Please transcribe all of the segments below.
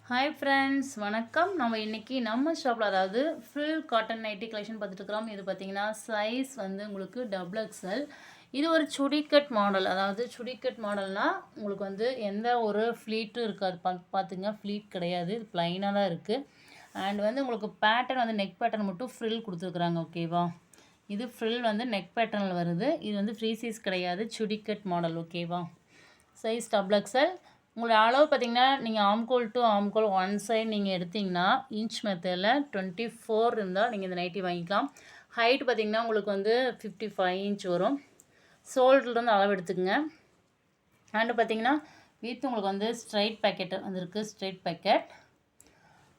Hi friends, வணக்கம். நம்ம இன்றைக்கி நம்ம ஷாப்பில் அதாவது ஃபுல் காட்டன் நைட்டி கலெக்ஷன் பார்த்துட்ருக்குறோம். இது பார்த்திங்கன்னா சைஸ் வந்து உங்களுக்கு டபுள் எக்ஸ்எல். இது ஒரு சுடிக்கட் மாடல். அதாவது சுடிக்கட் மாடல்னால் உங்களுக்கு வந்து எந்த ஒரு ஃப்ளீட்டும் இருக்காது. பார்த்துங்க, ஃப்ளீட் கிடையாது, இது ப்ளைனாக தான் இருக்குது. அண்ட் வந்து உங்களுக்கு பேட்டர்ன் வந்து நெக் பேட்டர்ன் மட்டும் ஃப்ரில் கொடுத்துருக்குறாங்க. ஓகேவா? இது ஃப்ரில் வந்து நெக் பேட்டர்னில் வருது. இது வந்து ஃப்ரீ சைஸ் கிடையாது, சுடிக்கட் மாடல். ஓகேவா? Size double XL. உங்களோட அளவு பார்த்திங்கன்னா நீங்கள் ஆம்கோல் டு ஆம்கோல் ஒன் சைட் நீங்கள் எடுத்திங்கன்னா இன்ச் மெத்தடில் 24 இருந்தால் நீங்கள் இந்த நைட்டி வாங்கிக்கலாம். ஹைட் பார்த்திங்கன்னா உங்களுக்கு வந்து 55 இன்ச் வரும். ஷோல்டர்லேருந்து அளவு எடுத்துக்கோங்க. ஹேண்டு பார்த்திங்கன்னா வித் உங்களுக்கு வந்து ஸ்ட்ரைட் பேக்கெட் வந்துருக்கு, ஸ்ட்ரைட் பேக்கெட்.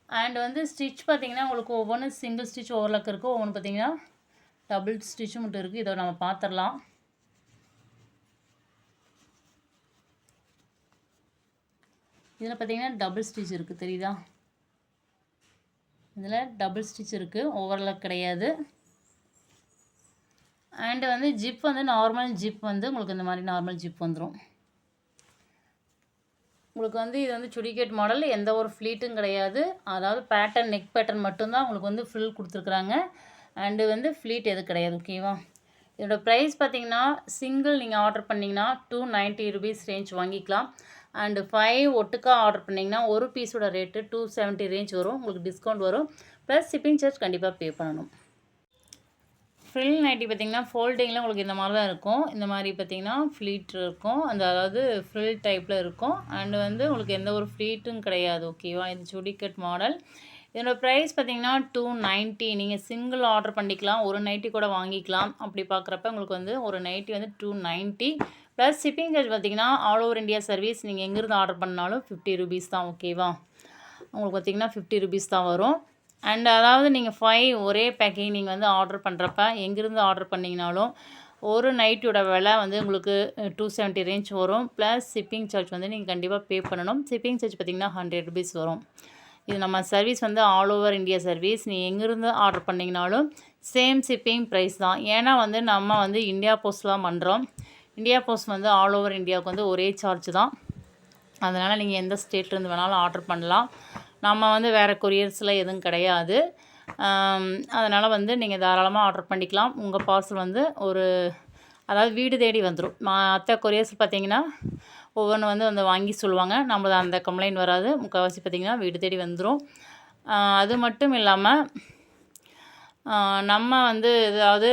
அண்ட் வந்து ஸ்டிச் பார்த்திங்கன்னா உங்களுக்கு ஒவ்வொன்று சிங்கிள் ஸ்டிச் ஓவர்லாக் இருக்குது, ஒவ்வொன்று பார்த்திங்கன்னா டபுள் ஸ்டிச்சும் மட்டும் இருக்குது. இதை நம்ம பார்த்துடலாம். இதில் பார்த்திங்கன்னா டபுள் ஸ்டிச் இருக்குது, தெரியுதா? இதில் டபுள் ஸ்டிச் இருக்குது, ஓவர்லாக் கிடையாது. அண்டு வந்து ஜிப் வந்து நார்மல் ஜிப் வந்து உங்களுக்கு இந்த மாதிரி நார்மல் ஜிப் வந்துடும். உங்களுக்கு வந்து இது வந்து சுடிகேட் மாடல், எந்த ஒரு ஃப்ளீட்டும் கிடையாது. அதாவது பேட்டர்ன் நெக் பேட்டர்ன் மட்டும்தான் உங்களுக்கு வந்து ஃபில் கொடுத்துருக்குறாங்க. அண்டு வந்து ஃப்ளீட் எதுவும் கிடையாது. ஓகேவா? இதோட ப்ரைஸ் பார்த்திங்கன்னா சிங்கிள் நீங்கள் ஆர்டர் பண்ணிங்கன்னா 290 rupees ரேஞ்ச் வாங்கிக்கலாம். அண்டு 5 ஒட்டுக்கா ஆர்டர் பண்ணிங்கன்னா ஒரு பீஸோட ரேட்டு 270 ரேஞ்ச் வரும். உங்களுக்கு டிஸ்கவுண்ட் வரும். ப்ளஸ் ஷிப்பிங் சார்ஜ் கண்டிப்பாக பே பண்ணணும். ஃப்ரில் நைட்டி பார்த்திங்கன்னா ஃபோல்டிங்கில் உங்களுக்கு இந்த மாதிரி தான் இருக்கும். இந்த மாதிரி பார்த்திங்கன்னா ஃப்ளீட் இருக்கும், அந்த அதாவது ஃப்ரில் டைப்பில் இருக்கும். அண்டு வந்து உங்களுக்கு எந்த ஒரு ஃப்ளீட்டும் கிடையாது. ஓகேவா? இது சுடிக்கட் மாடல். இதோட ப்ரைஸ் பார்த்திங்கன்னா 290. நீங்கள் சிங்கிள் ஆர்டர் பண்ணிக்கலாம், ஒரு நைட்டி கூட வாங்கிக்கலாம். அப்படி பார்க்குறப்ப உங்களுக்கு வந்து ஒரு நைட்டி வந்து 290 ப்ளஸ் ஷிப்பிங் சார்ஜ் பார்த்திங்கன்னா ஆல் ஓவர் இந்தியா சர்வீஸ். நீங்கள் எங்கேருந்து ஆர்டர் பண்ணாலும் 50 rupees தான். ஓகேவா? உங்களுக்கு பார்த்திங்கன்னா 50 rupees தான் வரும். அண்ட் அதாவது நீங்கள் 5 ஒரே பேக்கிங் நீங்கள் வந்து ஆர்டர் பண்ணுறப்ப எங்கேருந்து ஆர்டர் பண்ணிங்கனாலும் ஒரு நைட்டியோட விலை வந்து உங்களுக்கு 270 ரேஞ்ச் வரும். ப்ளஸ் ஷிப்பிங் சார்ஜ் வந்து நீங்கள் கண்டிப்பாக பே பண்ணணும். ஷிப்பிங் சார்ஜ் பார்த்திங்கன்னா 100 rupees வரும். இது நம்ம சர்வீஸ் வந்து ஆல் ஓவர் இந்தியா சர்வீஸ். நீங்கள் எங்கேருந்து ஆர்டர் பண்ணிங்கனாலும் சேம் ஷிப்பிங் ப்ரைஸ் தான். ஏன்னா வந்து நம்ம வந்து இந்தியா போஸ்ட்லாம் பண்ணுறோம். இந்தியா போஸ்ட் வந்து ஆல் ஓவர் இந்தியாவுக்கு வந்து ஒரே சார்ஜ் தான். அதனால் நீங்கள் எந்த ஸ்டேட்லேருந்து வேணாலும் ஆர்டர் பண்ணலாம். நம்ம வந்து வேறு கொரியர்ஸில் எதுவும் கிடையாது. அதனால் வந்து நீங்கள் தாராளமாக ஆர்டர் பண்ணிக்கலாம். உங்கள் பார்சல் வந்து ஒரு அதாவது வீடு தேடி வந்துடும். மற்ற கொரியர்ஸ் பார்த்திங்கன்னா ஒவ்வொன்று வந்து வாங்கி சொல்லுவாங்க. நம்மளது அந்த கம்ப்ளைண்ட் வராது. முக்கால்வாசி பார்த்திங்கன்னா வீடு தேடி வந்துடும். அது மட்டும் இல்லாமல் நம்ம வந்து ஏதாவது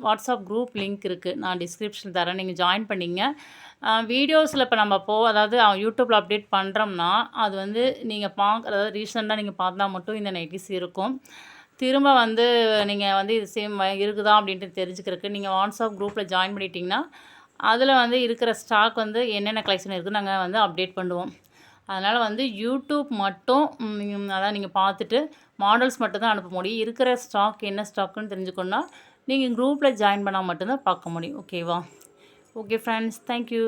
வாட்ஸ்அப் குரூப் லிங்க் இருக்குது, நான் டிஸ்கிரிப்ஷன் தரேன், நீங்கள் ஜாயின் பண்ணிங்க. வீடியோஸில் இப்போ நம்ம அதாவது யூடியூப்பில் அப்டேட் பண்ணுறோம்னா அது வந்து நீங்கள் அதாவது ரீசெண்டாக நீங்கள் பார்த்தா மட்டும் இந்த நைட்டிஸ் இருக்கும். திரும்ப வந்து நீங்கள் வந்து இது சேம் இருக்குதா அப்படின்ட்டு தெரிஞ்சுக்கிறதுக்கு நீங்கள் வாட்ஸ்அப் குரூப்பில் ஜாயின் பண்ணிட்டீங்கன்னா அதில் வந்து இருக்கிற ஸ்டாக் வந்து என்னென்ன கலெக்ஷன் இருக்குது நாங்கள் வந்து அப்டேட் பண்ணுவோம். அதனால் வந்து யூடியூப் மட்டும் அதான் நீங்கள் பார்த்துட்டு மாடல்ஸ் மட்டும் தான் அனுப்ப முடியும். இருக்கிற ஸ்டாக் என்ன ஸ்டாக்குன்னு தெரிஞ்சுக்கணுன்னா நீங்கள் குரூப்பில் ஜாயின் பண்ணால் மட்டும்தான் பார்க்க முடியும். ஓகேவா? Okay friends, thank you.